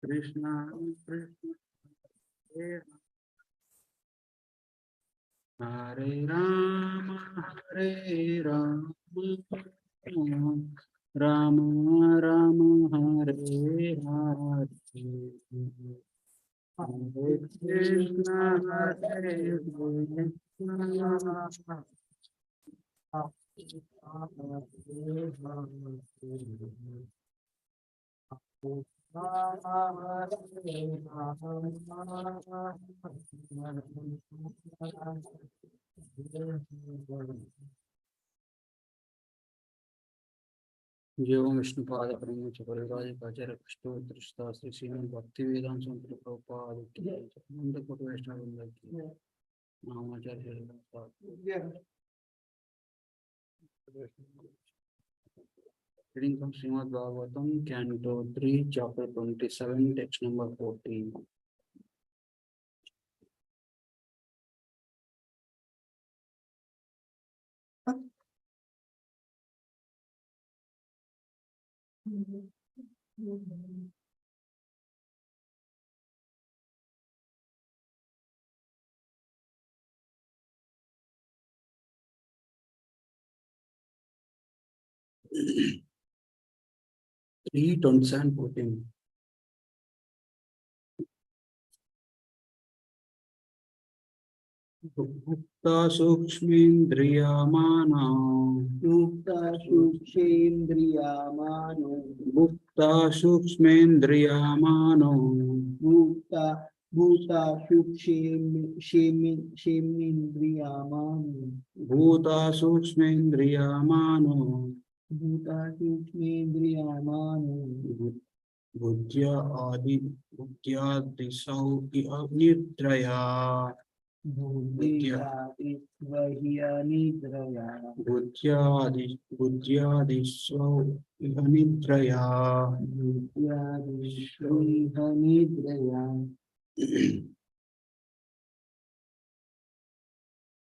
Krishna Krishna Hare Rama Hare Rama Rama Rama Hare Hare Hare Krishna Hare Krishna जय ओम विष्णु पाद ब्रह्म चतुर्राज आचार्य कृष्ण दृष्टा श्री श्रीमद् भक्ति वेदांत संप्रदाय प्रभुपाद की नंद कोट वैष्णव वृंद की नामाचार्य reading from Srimad Bhagavatam, Canto 3, Chapter 27, text number 14. Three 27:14. Bhukta Sukshmendriyamana Bhukta Sukshmendriyamano Bhukta Sukshmendriyamano Bhuta Sukshmendriyamano Bhuta Sukshmendriyamano Bhuta Sukshmendriyamano Buddhya Disau Nidraya Buddhya Disvahya Nidraya Buddhya Disau Nidraya Buddhya Disvahya Nidraya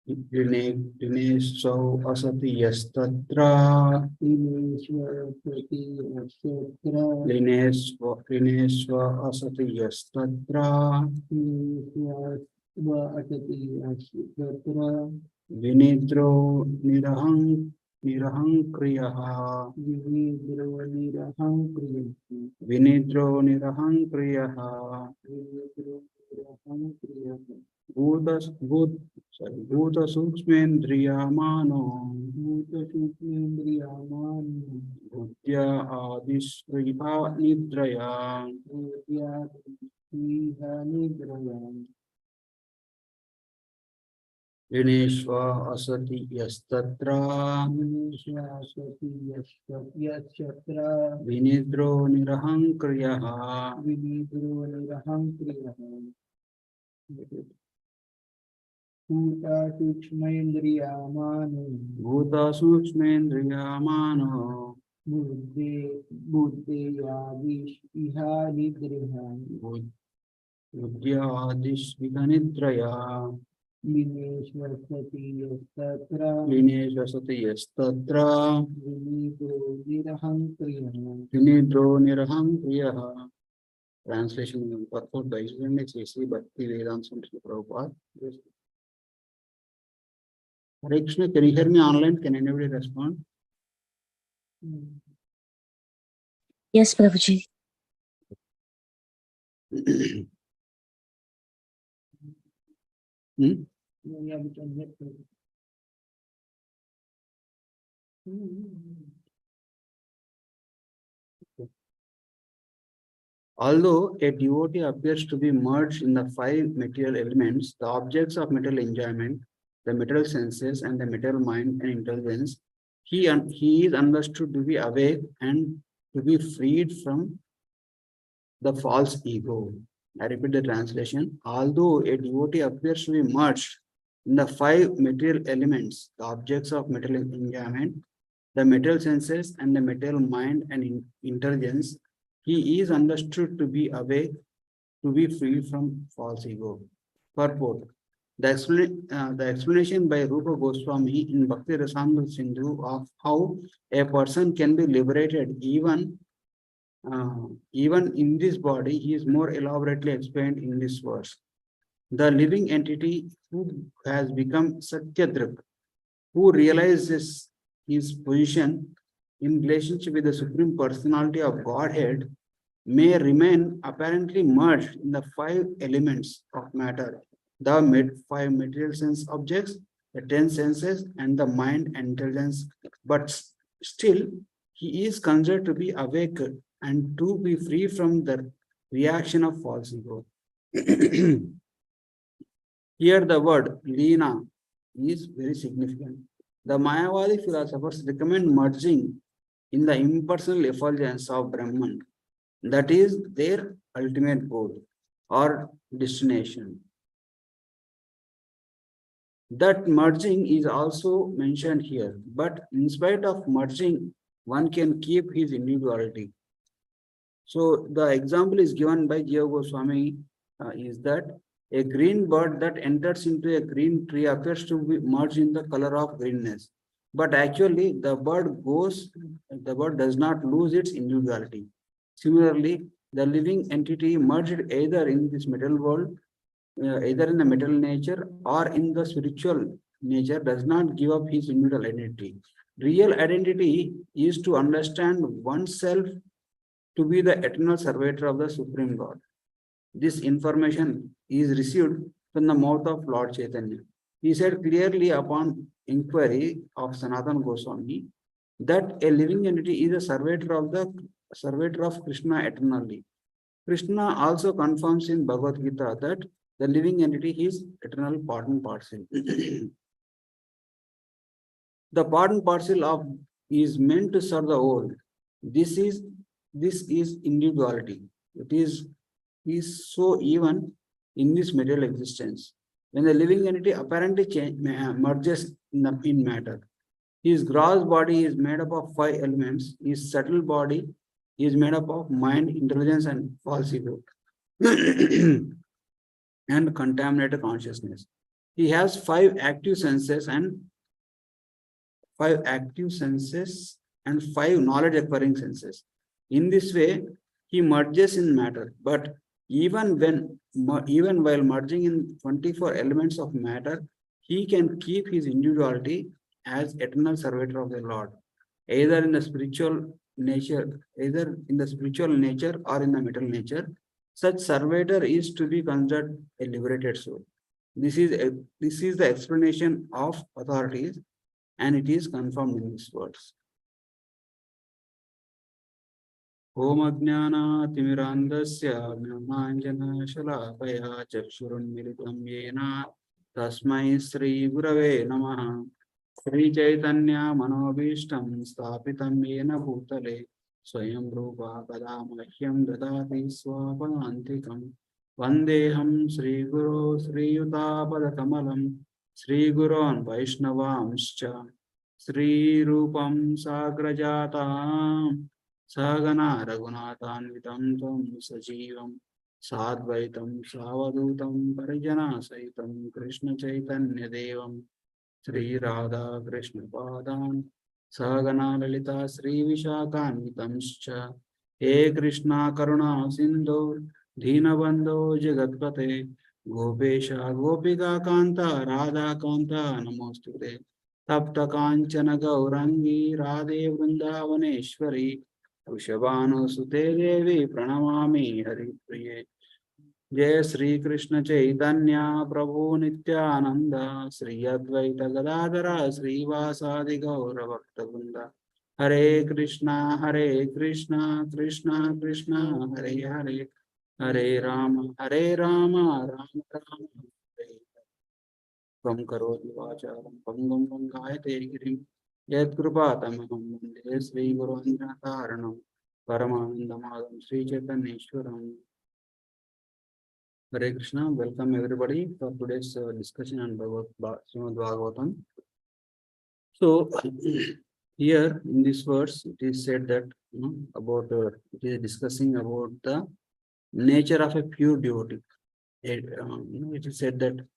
Dineshau asati yastatra Lineshwa asati yastatra Vinidro nirahankriyaha Vinidro nirahankriyaha Bhuta Sukshmendriyamano Buddhya Adisriha Nidraya Dineshwa asati yastatra Vinidro nirahankriyaha Bhuta Sukshmendriyamano Bhuta Sukshmendriyamano Buddhya Disvahya Nidraya Buddhya Adisviganidraya Lineshvasati yastatra Vinidro Vinidro nirahankriyaha. Translation purport by Sri Bhakti Vedanta Swami Prabhupada. Hare Krishna, can you hear me online? Can anybody respond? Yes, Prabhuji. Although a devotee appears to be merged in the five material elements, the objects of material enjoyment, the material senses, and the material mind and intelligence, he is understood to be awake and to be freed from the false ego. I repeat the translation. Although a devotee appears to be merged in the five material elements, the objects of material enjoyment, the material senses, and the material mind and intelligence, he is understood to be awake, to be free from false ego. Purport. The explanation by Rupa Goswami in Bhakti Rasamrita Sindhu of how a person can be liberated even even in this body, he is more elaborately explained in this verse. The living entity who has become Satyadrik, who realizes his position in relationship with the Supreme Personality of Godhead, may remain apparently merged in the five elements of matter, the five material sense objects, the 10 senses, and the mind and intelligence, but still he is considered to be awake and to be free from the reaction of false ego. Here the word Lina is very significant. The Mayavadi philosophers recommend merging in the impersonal effulgence of Brahman. That is their ultimate goal or destination. That merging is also mentioned here, but in spite of merging, one can keep his individuality. So the example is given by Jiva Goswami is that a green bird that enters into a green tree appears to be merged in the color of greenness. But actually the bird does not lose its individuality. Similarly, the living entity merged either in this material world, either in the material nature or in the spiritual nature, does not give up his individual identity. Real identity is to understand oneself to be the eternal servitor of the Supreme God. This information is received from the mouth of Lord Chaitanya. He said clearly upon inquiry of Sanatana Goswami that a living entity is a servitor of Krishna eternally. Krishna also confirms in Bhagavad Gita that the living entity is eternal part and parcel. The part and parcel of is meant to serve the whole. This is individuality. It is so even in this material existence. When the living entity apparently merges in matter, his gross body is made up of five elements. His subtle body is made up of mind, intelligence, and false ego, and contaminated consciousness. He has five knowledge acquiring senses. In this way, he merges in matter. But even while merging in 24 elements of matter, he can keep his individuality as eternal servitor of the Lord, either in the spiritual nature, or in the material nature. Such servitor is to be considered a liberated soul. This is the explanation of authorities, and it is confirmed in these words. Om Ajnana-timirandasya Jnananjana-shalakaya Chakshurunmilitam Yena Tasmai Sri Gurave Namaha. Sri Chaitanya Manobishtam Sthapitam Yena Bhutale Swayam Rupa Kadamahyam Dadati Swapanantikam Vandeham Sri Guru Sri Yutapadakamalam Sri Gurun Vaishnavamscha Sri Rupam Sagrajatam Sagana Raghunathanvitam Tvam Sajivam Sadvaitam Savadutam Parijana Saitam Krishna Chaitanya Devam Sri Radha Krishna Padan Sagana Lalita Sri Vishakhanvitamscha He Krishna Karuna Sindhu Dhinabandho Jagatpate Gopesha Gopika Kanta Radha Kanta Namostute Tapta Kanchana Gaurangi Radhe Vrindavaneshwari Vrishabhanu Devi Pranamami Hari Priye Jai Sri Krishna Chaitanya Prabhu Nityananda Sri Advaita Gadadhara Sri Vasadi Gaura Bhakta Hare Krishna Krishna Krishna Hare Hare Hare Rama Rama Rama Hare Kam Karoti Vacharam Pangam Pangayate Girim Yat Krupatamaham Vande Sri Guru Taranam Paramanandamadam Sri Chaitanyeshwaram. Hare Krishna, welcome everybody for today's discussion on Srimad Bhagavatam. So, here in this verse, it is said that it is discussing about the nature of a pure devotee. It is said that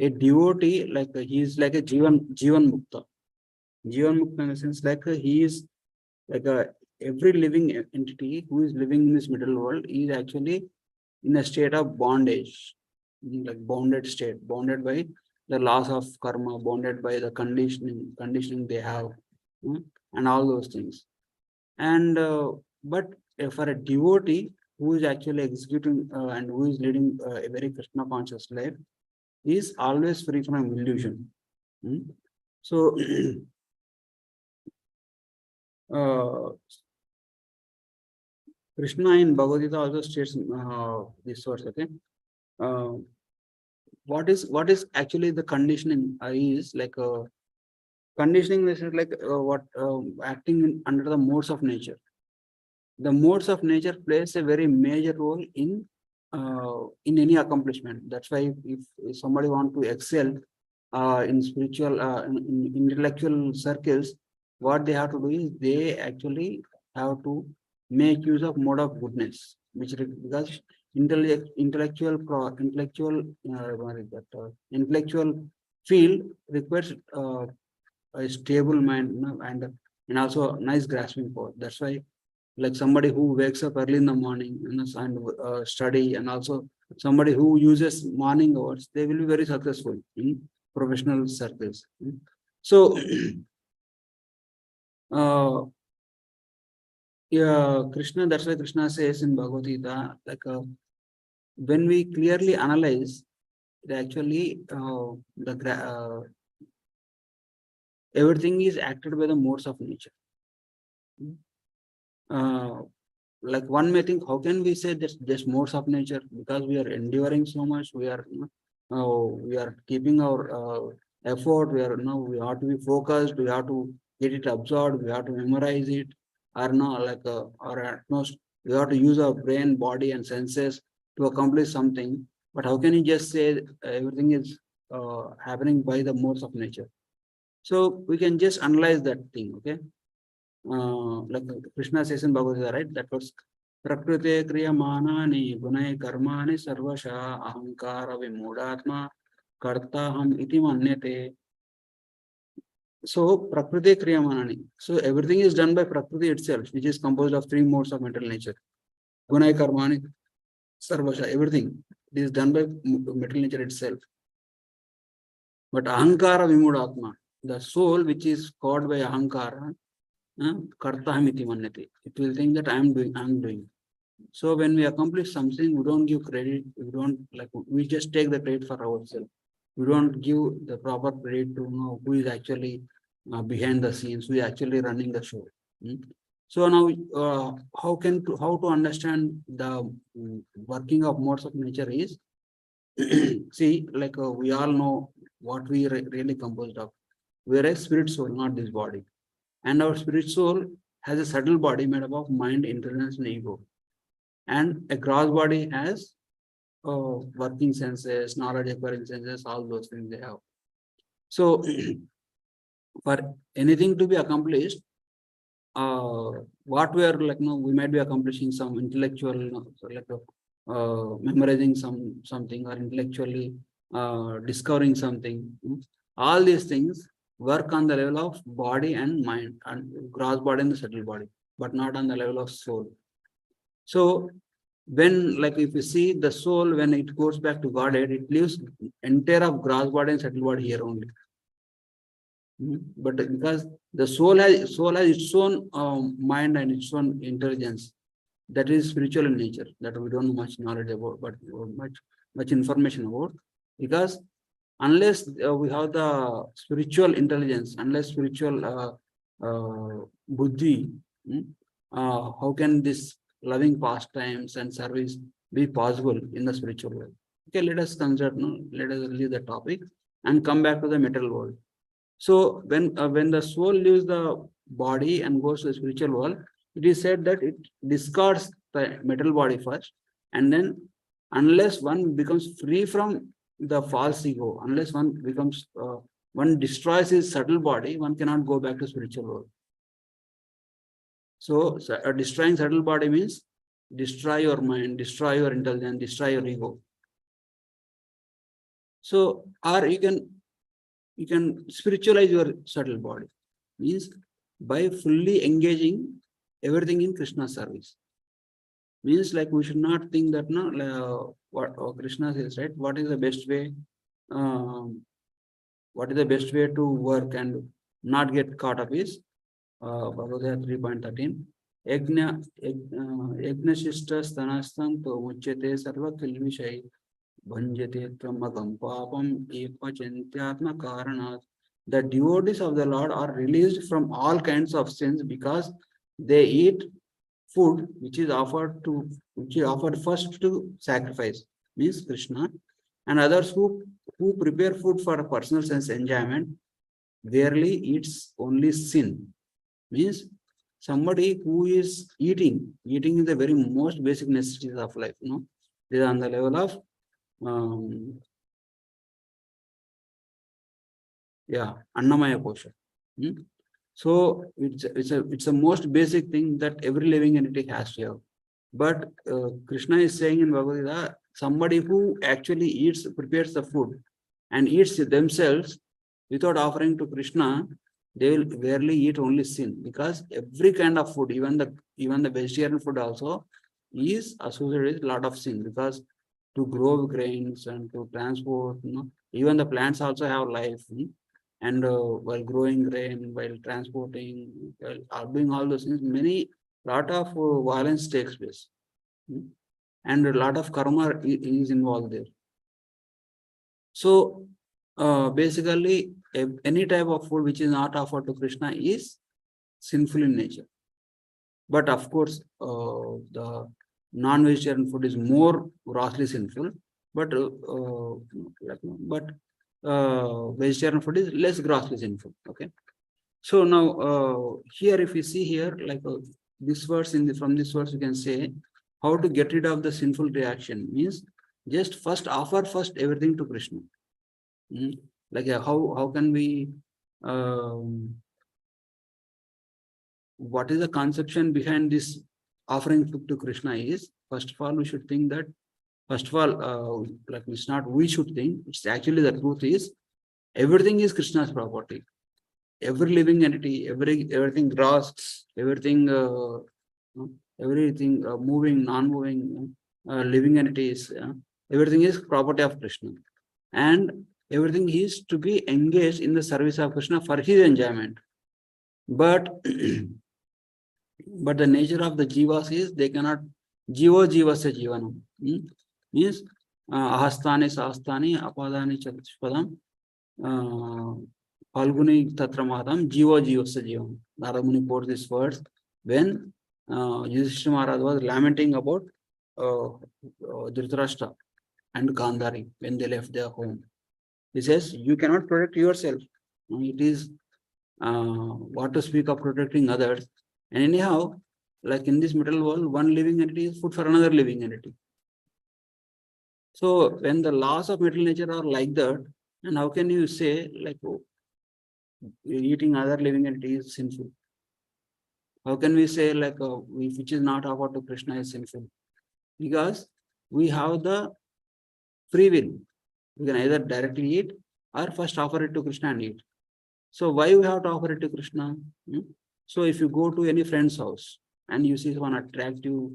a devotee, like he is like a Jivan Mukta. Jivan Mukta in the sense like he is like every living entity who is living in this middle world is actually in a state of bondage, like bounded state, bounded by the laws of karma, bounded by the conditioning they have, mm, and all those things. And but for a devotee who is actually executing and who is leading a very Krishna conscious life, is always free from illusion. Mm. So Krishna in Bhagavad Gita also states this source. Okay, uh, what is actually the conditioning is like conditioning is like what acting under the modes of nature. The modes of nature plays a very major role in any accomplishment. That's why if somebody want to excel in spiritual in intellectual circles, what they have to do is they actually have to make use of mode of goodness, because what is that, intellectual field requires a stable mind, you know, and also nice grasping power. That's why like somebody who wakes up early in the morning, you know, and study, and also somebody who uses morning hours, they will be very successful in professional circles. So uh, yeah, Krishna, that's why Krishna says in Bhagavad Gita, like when we clearly analyze, it actually everything is acted by the modes of nature. uh, like one may think, how can we say this just modes of nature? Because we are enduring so much, we are keeping our effort, we have to be focused, we have to get it absorbed, we have to memorize it, or no, like or at most we have to use our brain, body and senses to accomplish something. But how can you just say everything is happening by the modes of nature? So we can just analyze that thing. Okay, like Krishna says in Bhagavad Gita, right? That was Prakriti Kriyamanani Gunai Karmani Sarvasha Ahankara Vimudatma Karta Ham Iti Manyate. So Prakriti Kriyamanani. So everything is done by Prakriti itself, which is composed of three modes of mental nature. Gunai Karmani Sarvasha, everything is done by mental nature itself. But Ahankara Vimudatma, the soul which is caught by Ahankara, Kartahamiti Manyate. It will think that I'm doing. So when we accomplish something, we don't give credit, we just take the credit for ourselves. We don't give the proper credit to know who is actually behind the scenes, who is actually running the show. So now, how to understand the working of modes of nature is, see, like we all know what we really composed of. We are a spirit soul, not this body. And our spirit soul has a subtle body made up of mind, intelligence, and ego. And a gross body has working senses, knowledge acquiring senses, all those things they have. So for anything to be accomplished, what we are like, we might be accomplishing some intellectual, memorizing something, or intellectually discovering something. All these things work on the level of body and mind, and gross body and the subtle body, but not on the level of soul. So when, like, if you see the soul, when it goes back to Godhead, it leaves entire of gross body and subtle body here only. But because the soul has its own mind and its own intelligence, that is spiritual in nature, that we don't know much knowledge about, but much information about. Because unless we have the spiritual intelligence, unless spiritual buddhi, how can this loving pastimes and service be possible in the spiritual world? Okay, let us consider, let us leave the topic and come back to the material world. So when the soul leaves the body and goes to the spiritual world, it is said that it discards the material body first, and then unless one becomes free from the false ego, unless one destroys his subtle body, one cannot go back to spiritual world. So destroying subtle body means destroy your mind, destroy your intelligence, destroy your ego. So, or you can spiritualize your subtle body. Means by fully engaging everything in Krishna's service. Means like we should not think that no, what Krishna says, right? What is the best way? What is the best way to work and not get caught up is Bhagavat 3.13. Yajna shishta stanastam to muchyate sarva kilvishai bhanjate tramagam papam epachantyatma karanat. The devotees of the Lord are released from all kinds of sins because they eat food which is offered first to sacrifice, means Krishna, and others who prepare food for personal sense enjoyment rarely eats only sin. Means somebody who is eating is the very most basic necessities of life, they are on the level of annamaya kosha. So it's a most basic thing that every living entity has to have. But Krishna is saying in Bhagavad Gita, somebody who actually prepares the food and eats themselves without offering to Krishna, they will rarely eat only sin, because every kind of food, even the vegetarian food also, is associated with a lot of sin, because to grow grains and to transport, even the plants also have life. And while growing grain, while transporting, while doing all those things, lot of violence takes place. And a lot of karma is involved there. So basically, any type of food which is not offered to Krishna is sinful in nature. But of course, the non-vegetarian food is more grossly sinful. But vegetarian food is less grossly sinful. Okay. So now here, if you see here, this verse from this verse, you can say how to get rid of the sinful reaction means just offer everything to Krishna. How can we? What is the conception behind this offering food to Krishna is, first of all, we should think that, first of all, it's not we should think, it's actually the truth is, everything is Krishna's property. Every living entity, everything gross, everything moving, non-moving, living entities, everything is property of Krishna. And everything is to be engaged in the service of Krishna for his enjoyment. But but the nature of the jivas is they cannot jivasya jivanam. Means ahastani sahastani apadani chatuspadam Falguni Tatramadam Jiva Jivasya Jivam. Narada Muni quotes this verse when Yudhishthira Maharaj was lamenting about Dhritarashtra and Gandhari when they left their home. He says, you cannot protect yourself. It is what to speak of protecting others. And anyhow, like in this material world, one living entity is food for another living entity. So when the laws of material nature are like that, and how can you say eating other living entities is sinful? How can we say which is not offered to Krishna is sinful? Because we have the free will. We can either directly eat or first offer it to Krishna and eat. So why we have to offer it to Krishna? So if you go to any friend's house and you see one attractive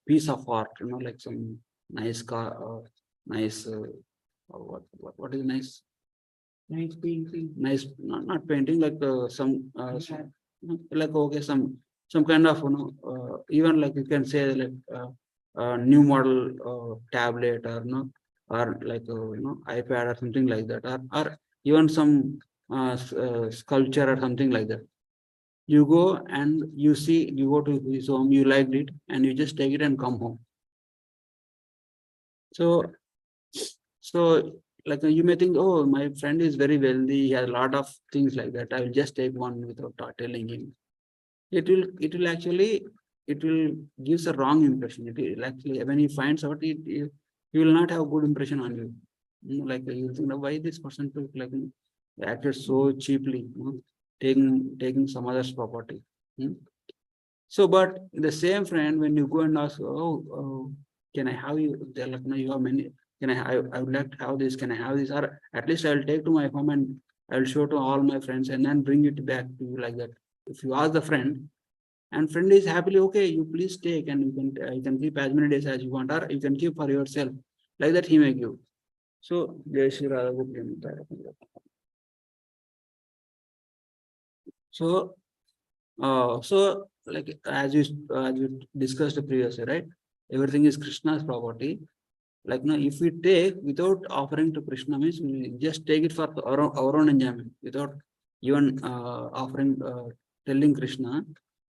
piece of art, like some nice car, nice what is nice? Nice painting. Nice, not painting, some okay, some kind of even you can say new model tablet or or iPad or something like that, or even some sculpture or something like that. You go and you go to his home, you liked it, and you just take it and come home. So you may think, oh, my friend is very wealthy, he has a lot of things like that, I will just take one without telling him. It will actually gives a wrong impression. It will actually, when he finds out, he will not have a good impression on you. You think, why this person took acted so cheaply, taking some other's property. So, but the same friend, when you go and ask, can I have you? They're like, no, you have many. Can I would like to have this. Can I have this? Or at least I'll take to my home and I'll show to all my friends and then bring it back to you like that. if you ask the friend, and friend is happily, okay, you please take, and you can keep as many days as you want, or you can keep for yourself. Like that, he may give. So, Jai Shri Radha Gopi. So, so like as we discussed previously, right? Everything is Krishna's property. Like now, if we take without offering to Krishna, means we just take it for our own enjoyment without even offering, telling Krishna,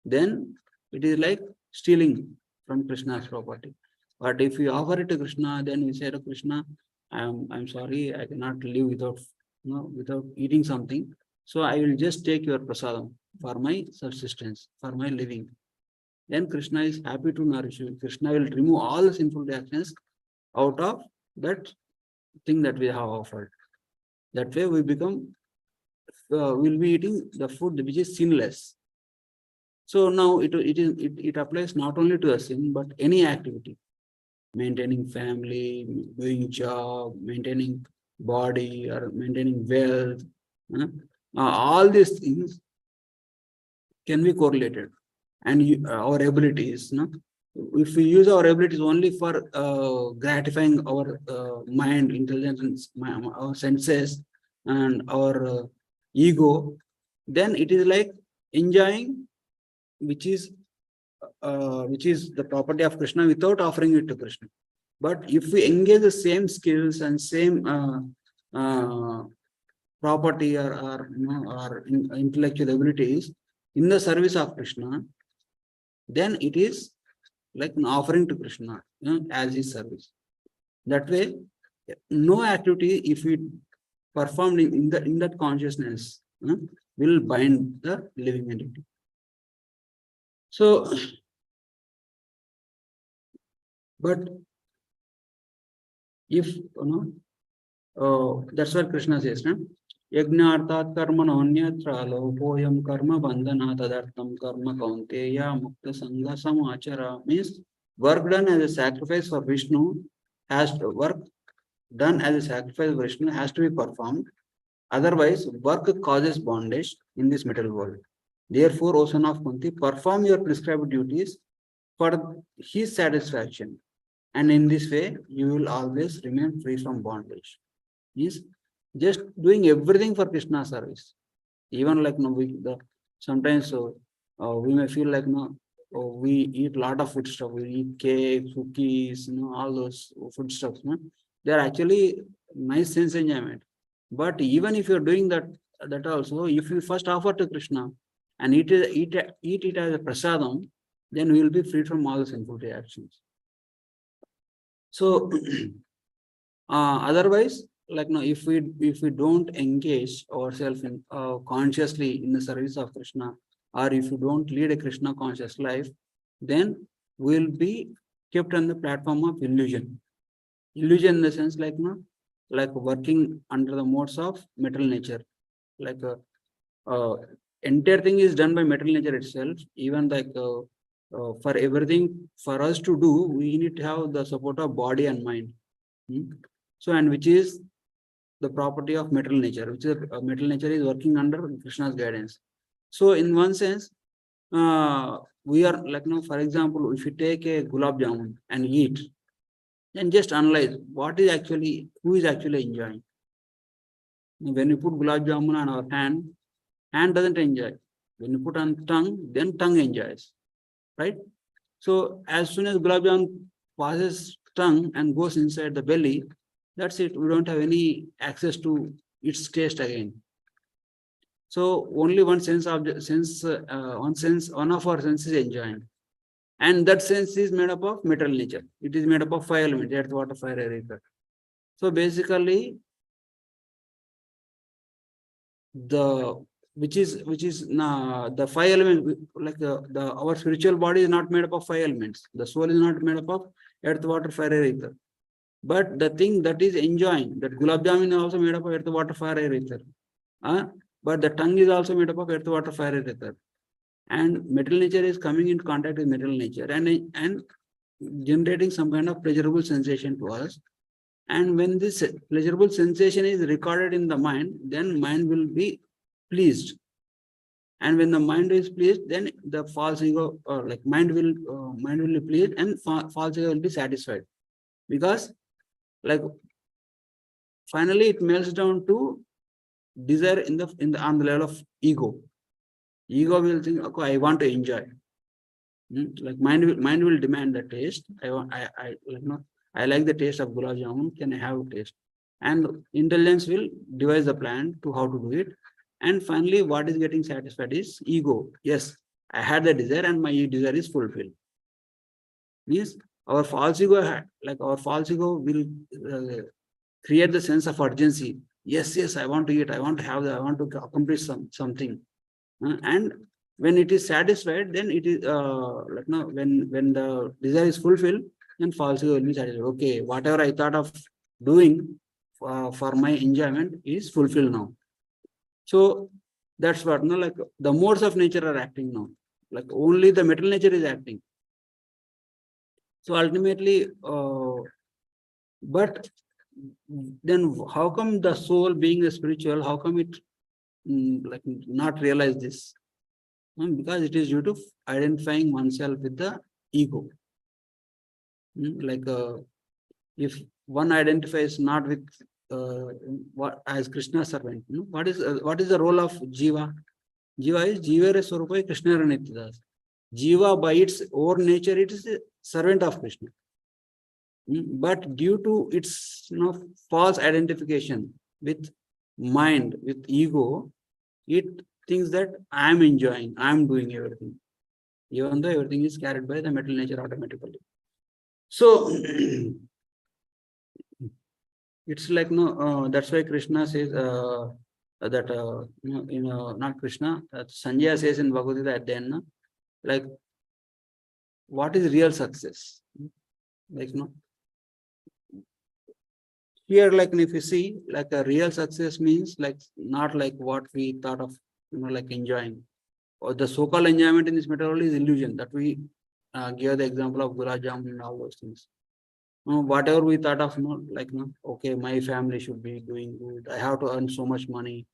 then it is like stealing from Krishna's property. But if we offer it to Krishna, then we say to Krishna, I'm sorry, I cannot live without, without eating something. So I will just take your prasadam for my subsistence, for my living. Then Krishna is happy to nourish you. Krishna will remove all the sinful reactions out of that thing that we have offered. That way we become, we'll be eating the food which is sinless. So now it applies not only to a sin, but any activity. Maintaining family, doing job, maintaining body, or maintaining wealth. All these things can be correlated. And our abilities, if we use our abilities only for gratifying our mind, intelligence, our senses, and our ego, then it is like enjoying, which is the property of Krishna without offering it to Krishna. But if we engage the same skills and same property, or intellectual abilities in the service of Krishna, then it is like an offering to Krishna, as his service. That way, no activity, if we performed in that consciousness, will bind the living entity. So, but if that's what Krishna says, Yagnartat karma nonyatra lopoyam karma bandhana tadartam karma kaunteya mukta sangha samachara, means work done as a sacrifice for Vishnu work done as a sacrifice for Vishnu has to be performed. Otherwise, work causes bondage in this material world. Therefore, O son of Kunti, perform your prescribed duties for his satisfaction. And in this way, you will always remain free from bondage. Means just doing everything for Krishna service. Even like sometimes we may feel like we eat a lot of food stuff. We eat cake, cookies, all those food stuffs. They are actually nice sense enjoyment. But even if you're doing that also, if you first offer to Krishna and eat it as a prasadam, then we will be freed from all the sinful reactions. So otherwise, like if we don't engage ourselves in consciously in the service of Krishna, or if you don't lead a Krishna conscious life, then we'll be kept on the platform of illusion. Illusion in the sense like working under the modes of material nature. Like entire thing is done by material nature itself. Even like for everything for us to do, we need to have the support of body and mind. So, and which is the property of material nature, which is material nature is working under Krishna's guidance. So, in one sense, we are like for example, if you take a gulab jamun and eat, then just analyze who is actually enjoying. When you put gulab jamun on our hand doesn't enjoy. When you put on tongue, then tongue enjoys, right? So as soon as gulab jamun passes tongue and goes inside the belly, that's it. We don't have any access to its taste again. So only one one of our senses is enjoying. And that sense is made up of material nature. It is made up of 5 elements: earth, water, fire, air, ether. So basically, the 5 elements, like our spiritual body is not made up of 5 elements. The soul is not made up of earth, water, fire, air, ether. But the thing that is enjoying, that gulab jamun is also made up of earth, water, fire, air, ether. But the tongue is also made up of earth, water, fire, air, ether. And material nature is coming into contact with material nature and generating some kind of pleasurable sensation to us. And when this pleasurable sensation is recorded in the mind, then mind will be pleased. And when the mind is pleased, then the false ego, or like mind will be pleased, and false ego will be satisfied. Because like finally it melts down to desire on the level of ego. Ego will think, okay, I want to enjoy. Like mind will demand the taste. I like the taste of gulab jamun. Can I have a taste? And intelligence will devise the plan to how to do it. And finally, what is getting satisfied is ego. Yes, I had the desire, and my desire is fulfilled. Means our false ego will create the sense of urgency. Yes, yes, I want to eat. I want to have. I want to accomplish something. And when it is satisfied, then it is like no, when the desire is fulfilled, then false ego will be satisfied. Okay, whatever I thought of doing for my enjoyment is fulfilled now. So that's what, no, like the modes of nature are acting now. Like only the material nature is acting. So ultimately, but then how come the soul, being a spiritual, how come it like not realize this? Because it is due to identifying oneself with the ego. Like if one identifies not with what as Krishna servant, what is the role of Jiva? Jiva is Jivere Swarupa Krishna Ranityadas. Jiva by its own nature, it is a servant of Krishna. But due to its false identification with mind, with ego, it thinks that I am enjoying, I am doing everything, even though everything is carried by the metal nature automatically. So it's like that's why Krishna says that not Krishna, Sanjaya says in Bhagavad Gita at the end, like what is real success? Like here, like if you see, like a real success means like not like what we thought of, like enjoying, or the so-called enjoyment in this methodology is illusion, that we give the example of gulab jamun and all those things. Whatever we thought of, okay, my family should be doing good. I have to earn so much money.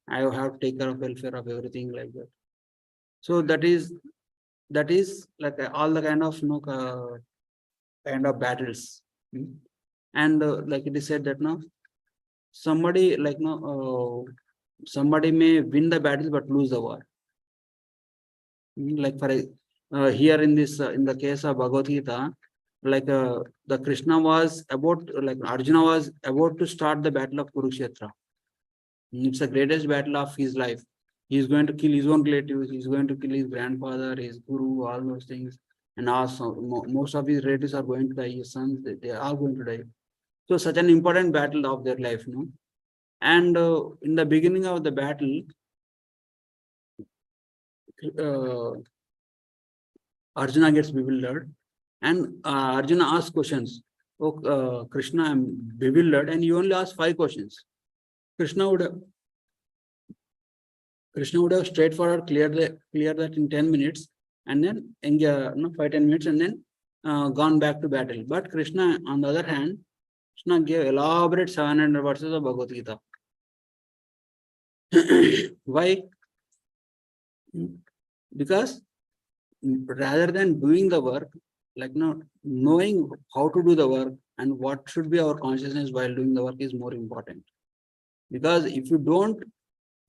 I have to take care of welfare of everything like that. So that is like all the kind of battles. And like it is said that somebody somebody may win the battle but lose the war. Like for here in this in the case of Bhagavad Gita, like the Krishna was about, like Arjuna was about to start the battle of Kurukshetra. It's the greatest battle of his life. He's going to kill his own relatives. He's going to kill his grandfather, his guru, all those things. And also most of his relatives are going to die. His sons, they are all going to die. So such an important battle of their life, And in the beginning of the battle, Arjuna gets bewildered, and Arjuna asks questions. Oh, Krishna, I'm bewildered, and you only ask 5 questions. Krishna would have straightforward clear that in 10 minutes, and then 5-10 minutes, and then gone back to battle. But Krishna, on the other hand, Krishna gave elaborate 700 verses of Bhagavad Gita. Why? Because rather than doing the work, like knowing how to do the work and what should be our consciousness while doing the work is more important. Because if you don't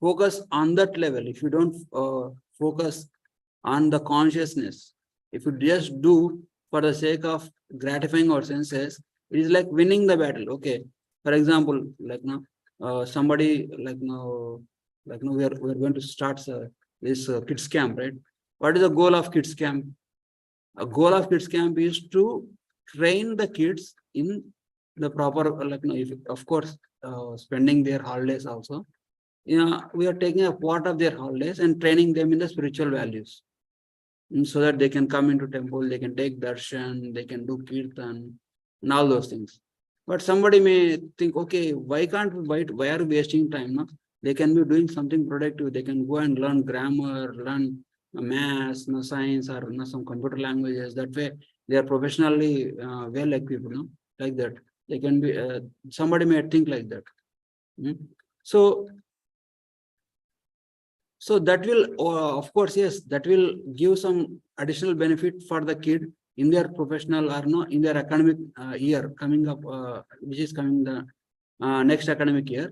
focus on that level, if you don't focus on the consciousness, if you just do for the sake of gratifying our senses, it is like winning the battle. Okay, for example, like somebody we are going to start this kids camp, right? What is the goal of kids camp? A goal of kids camp is to train the kids in the proper, if, of course, spending their holidays also. We are taking a part of their holidays and training them in the spiritual values, so that they can come into temple, they can take darshan, they can do kirtan, and all those things. But somebody may think, okay, why are we wasting time? No? They can be doing something productive. They can go and learn grammar, learn maths, science, or some computer languages. That way, they are professionally well equipped, like that. They can be. Somebody may think like that. So So that will, of course, yes, that will give some additional benefit for the kid in their professional or no in their academic year coming up, which is coming the next academic year.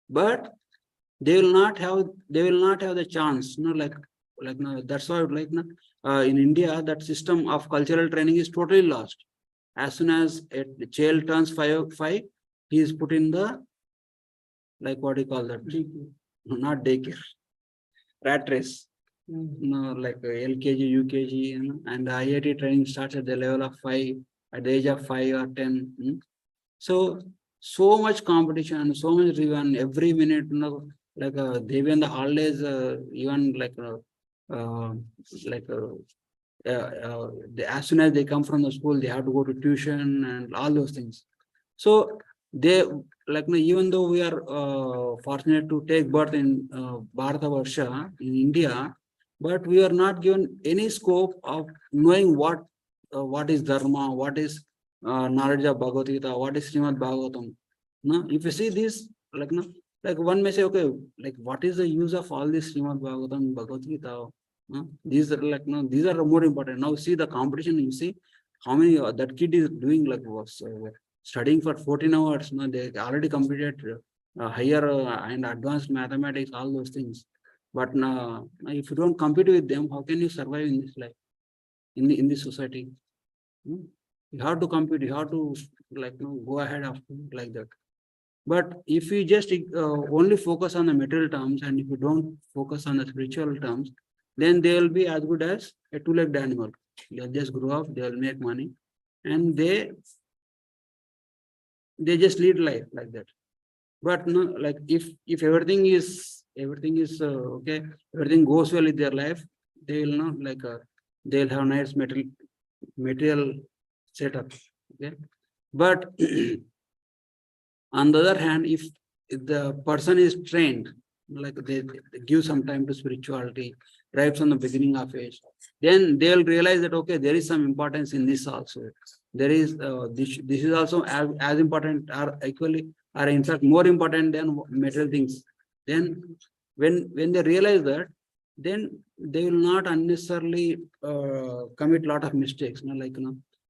But they will not have the chance, no, that's why like no, in India, that system of cultural training is totally lost. As soon as a child turns five, he is put in the, like, what do you call that? Not daycare, rat race. No, like LKG, UKG, and the IIT training starts at the level of 5, at the age of 5 or 10. So much competition and so much review every minute, like they be in the holidays, even uh, like as soon as they come from the school, they have to go to tuition and all those things. So they, like, even though we are fortunate to take birth in Bharata Varsha in India, but we are not given any scope of knowing what is Dharma, what is knowledge of Bhagavad Gita, what is Srimad Bhagavatam. No, if you see this, like, no, like one may say, okay, like what is the use of all this Srimad Bhagavatam, Bhagavad Gita? These are like, no, these are more important. Now see the competition. You see how many that kid is doing, like was studying for 14 hours. No, they already completed higher and advanced mathematics, all those things. But now, if you don't compete with them, how can you survive in this life, in this society? You have to compete. You have to, like, go ahead of like that. But if you just only focus on the material terms, and if you don't focus on the spiritual terms, then they will be as good as a two-legged animal. They'll just grow up, they'll make money, and they just lead life like that. But no, like if everything is okay, everything goes well with their life, they will not like they'll have nice material setup. Okay, but on the other hand, if the person is trained, like they give some time to spirituality right from the beginning of age, then they'll realize that, okay, there is some importance in this also. There is this is also as important, or equally, or in fact more important than material things. Then when they realize that, then they will not unnecessarily commit lot of mistakes. Like,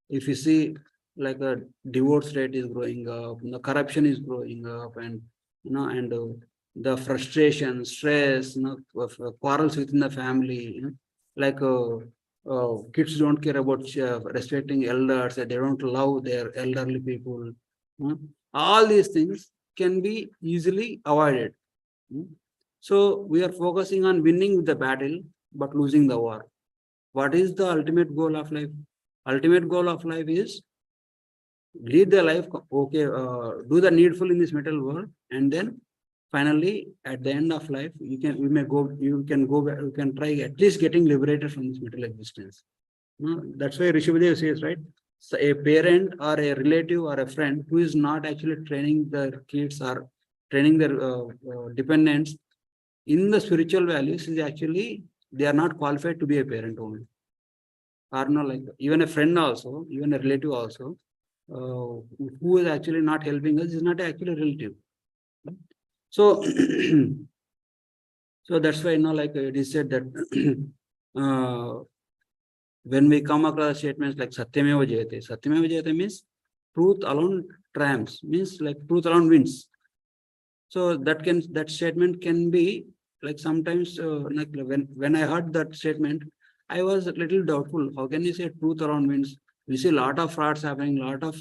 if you see, like the divorce rate is growing up, the corruption is growing up, and and the frustration, stress, quarrels within the family, like kids don't care about respecting elders, they don't love their elderly people. All these things can be easily avoided. So we are focusing on winning the battle, but losing the war. What is the ultimate goal of life? Ultimate goal of life is lead the life, okay, do the needful in this material world, and then finally at the end of life, you can go back, you can try at least getting liberated from this material existence. That's why Rishabhadev says, right? So a parent or a relative or a friend who is not actually training their kids or training their dependents in the spiritual values is actually, they are not qualified to be a parent only. Or no, like even a friend also, even a relative also, who is actually not helping us is not actually a relative. So, so that's why, like it is said that when we come across statements like Satyameva Jayate means truth alone triumphs, means like truth alone wins. So that statement can be like sometimes like when I heard that statement, I was a little doubtful. How can you say truth alone wins? We see a lot of frauds happening, a lot of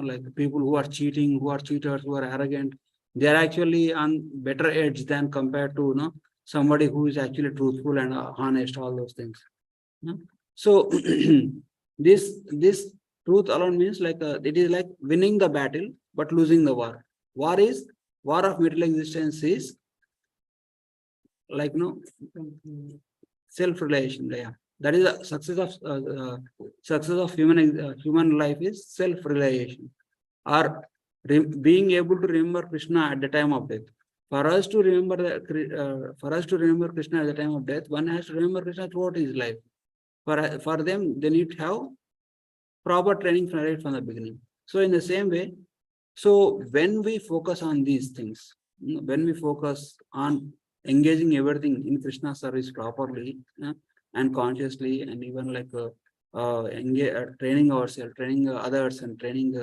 like people who are cheating, who are cheaters, who are arrogant. They are actually on better edge than compared to somebody who is actually truthful and honest. All those things. So this truth alone means like it is like winning the battle but losing the war. War of material existence is like self-realization. Yeah, that is the success of human life is self-realization, or being able to remember Krishna at the time of death. For us to remember Krishna at the time of death, one has to remember Krishna throughout his life. For them, they need to have proper training right from the beginning. So in the same way, so when we focus on these things, when we focus on engaging everything in Krishna service properly and consciously, and even like training ourselves, training others, and training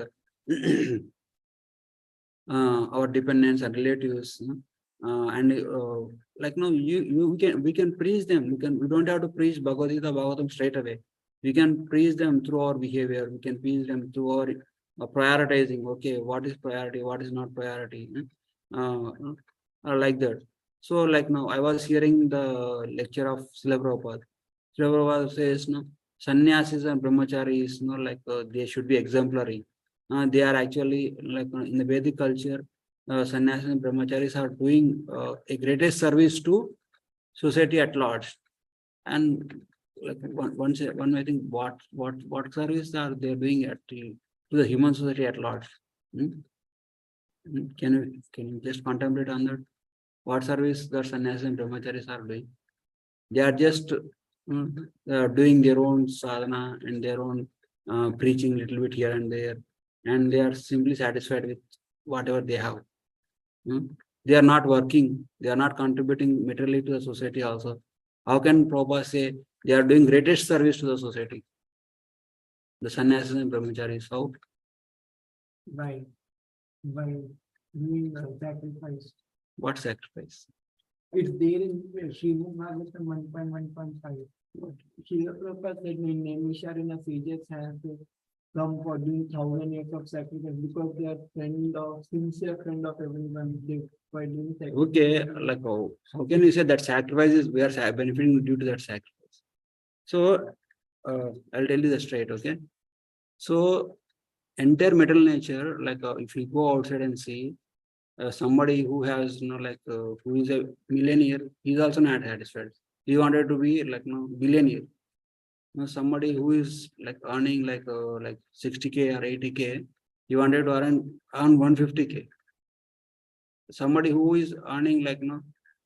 our dependents and relatives, and like no, we can preach them. We don't have to preach Bhagavad Gita, Bhagavatam straight away. We can preach them through our behavior. We can preach them through our prioritizing. Okay, what is priority? What is not priority? Like that. So like now, I was hearing the lecture of Srila Prabhupada. Srila Prabhupada says no, sannyasis and brahmacharis, they should be exemplary. They are actually like in the Vedic culture, sannyasis and brahmacharis are doing a greatest service to society at large. And like one I think what service are they doing to the human society at large? Hmm? Can you just contemplate on that? What service the sannyasis and brahmacharis are doing? They are just doing their own sadhana and their own preaching little bit here and there, and they are simply satisfied with whatever they have. They are not working, they are not contributing materially to the society also. How can Prabhupada say they are doing greatest service to the society? The sannyasis and brahmacharis, how? By doing the sacrifice. What sacrifice? It's there in Srimad Bhagavatam 1.1.5. Srila Prabhupada said in Naimisharana sages have to come for doing 1,000 years of sacrifice because they are sincere friend of everyone. They by doing sacrifice. Okay, like how can you say that sacrifice is we are benefiting due to that sacrifice? So I'll tell you the straight, okay? So entire material nature, like if you go outside and see somebody who has who is a millionaire, he's also not satisfied. He wanted to be billionaire. Somebody who is like earning like 60K or 80K, he wanted to earn 150K. Somebody who is earning like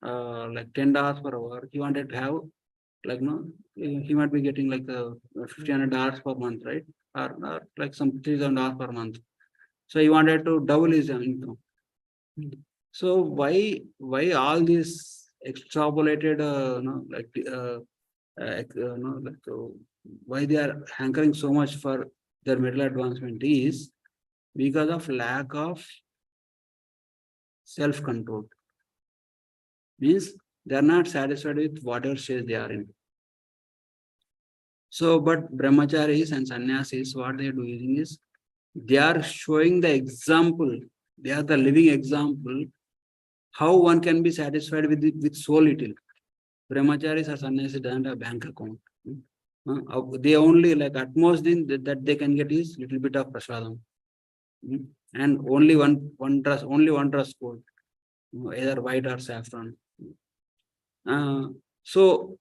$10 per hour, he wanted to have he might be getting like $1,500 per month, right? Or like some $3,000 per month. So he wanted to double his income. So why all these extrapolated why they are hankering so much for their middle advancement is because of lack of self-control. Means they are not satisfied with whatever stage they are in. So, but brahmacharis and sannyasis, what they are doing is they are showing the example. They are the living example how one can be satisfied with so little. Brahmacharis or sannyasis doesn't have bank account. They only like at most thing that they can get is little bit of prasadam. And only one dress code, either white or saffron. So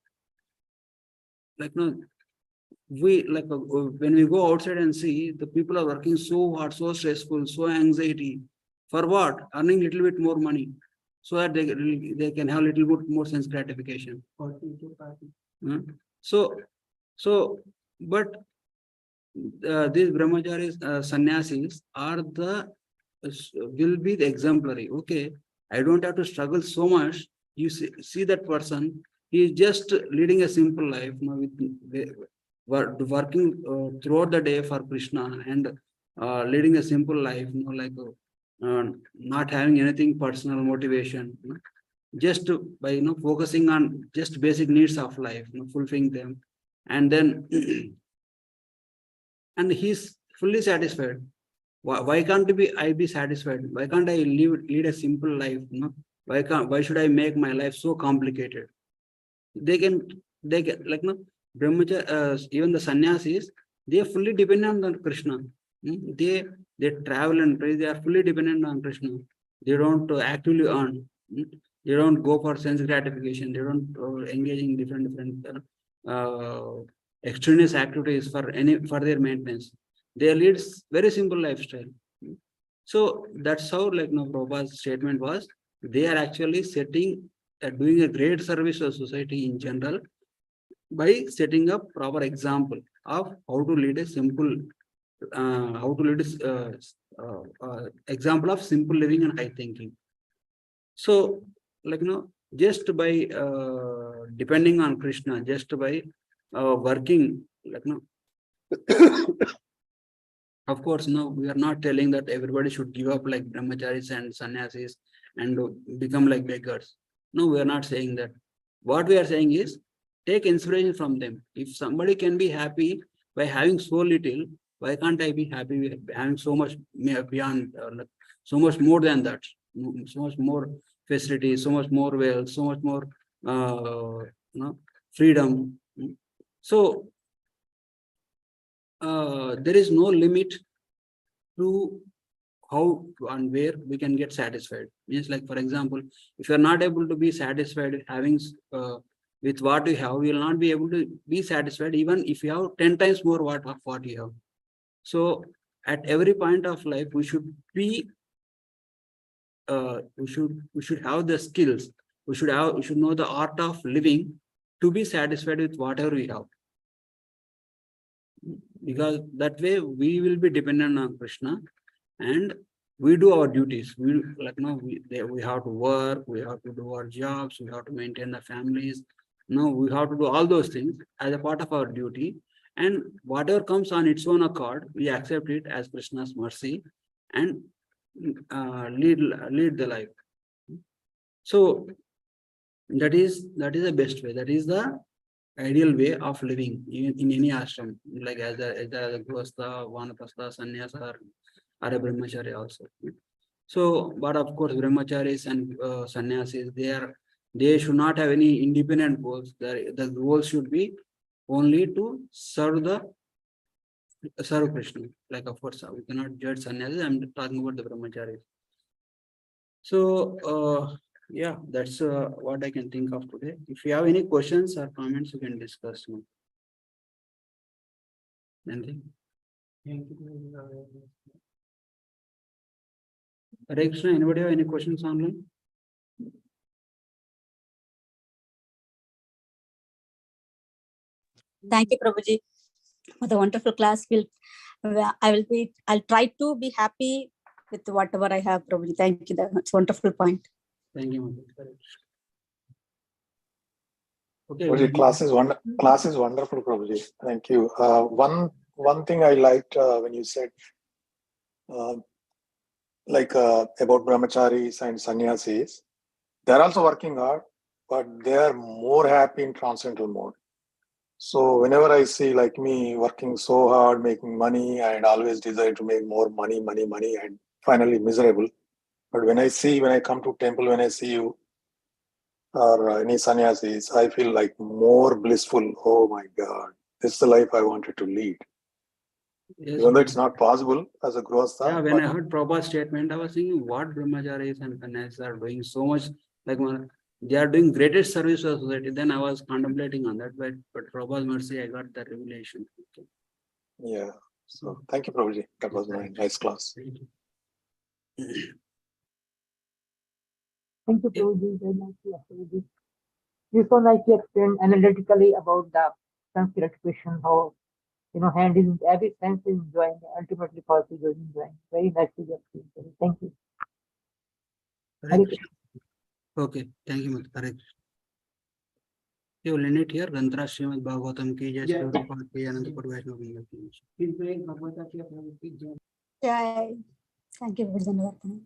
like no, we like when we go outside and see the people are working so hard, so stressful, so anxiety. For what? Earning little bit more money, so that they can have a little bit more sense gratification. So, but these brahmacharis, sannyasis are will be the exemplary. Okay, I don't have to struggle so much. You see that person, he is just leading a simple life, working throughout the day for Krishna and leading a simple life, not having anything personal motivation, just by focusing on just basic needs of life, fulfilling them, and then and he's fully satisfied. Why can't I be satisfied? Why can't I lead a simple life? Why should I make my life so complicated? They can like even the sannyasis, they are fully dependent on Krishna. They travel and pray, they are fully dependent on Krishna. They don't actively earn. They don't go for sense gratification. They don't engage in different extraneous activities for their maintenance. They lead very simple lifestyle. So that's how Prabhupada's statement was. They are actually doing a great service to society in general by setting up proper example of how to lead a simple, example of simple living and high thinking. So, just by depending on Krishna, just by working, like no. Of course, no, we are not telling that everybody should give up like brahmacharis and sannyasis and become like beggars. No, we are not saying that. What we are saying is take inspiration from them. If somebody can be happy by having so little, why can't I be happy with having so much beyond, like, so much more than that, so much more facilities, so much more wealth, so much more, freedom. So there is no limit to how and where we can get satisfied. Means, like, for example, if you are not able to be satisfied with having with what you have, you will not be able to be satisfied even if you have 10 times more of what you have. So at every point of life, we should be we should have the skills, we should know the art of living to be satisfied with whatever we have, because that way we will be dependent on Krishna and we do our duties. We, like, we have to work, we have to do our jobs, we have to maintain the families. We have to do all those things as a part of our duty, and whatever comes on its own accord, we accept it as Krishna's mercy and lead the life. So that is the best way. That is the ideal way of living in any ashram, like as a grihastha, vanaprastha, sannyasa, or a brahmachari also. So, but of course, brahmacharis and sannyasis, they should not have any independent goals. The goal should be only to serve Krishna. Like, of course, we cannot judge sannyasis. I'm talking about the brahmacharis. So, yeah, that's what I can think of today. If you have any questions or comments, you can discuss. Anything? Thank you. Hare Krishna, anybody have any questions online? Thank you, Prabhuji, for the wonderful class. I'll try to be happy with whatever I have, Prabhuji. Thank you. That's a wonderful point. Thank you, Mother. Okay. Prabhuji, class is wonderful, Prabhuji. Thank you. One thing I liked when you said about brahmacharis and sannyasis, they're also working hard, but they are more happy in transcendental mode. So whenever I see like me working so hard, making money, and always desire to make more money, and finally miserable. But when I come to temple, when I see you or any sannyasis, I feel like more blissful. Oh my God, this is the life I wanted to lead. Yes, even though it's not possible as a grihastha. Yeah, when I heard Prabhu's statement, I was thinking what brahmacharis and sannyasis are doing so much, like they are doing greatest service to society. Then I was contemplating on that, but Prabhu's mercy, I got the revelation. Okay. Yeah. So thank you, Prabhuji. That was my nice class. Thank you. Thank you, Prabhuji. Very nicely, Prabhuji. You so nicely explained analytically about the Sanskrit question, how hand is in every sense is enjoying, ultimately also is enjoying. Very nicely explained. Thank you. Hare Krishna. Okay, thank you, Mother. Hare Krishna. You will end it here. Gantra Srimad Bhagavatam ki jai, Yeah. Prabhupada ki jai, Ananda Padu Vaishnava ki jai. Please pray Bhagavad Gita. Jai. Thank you, Prabhuji.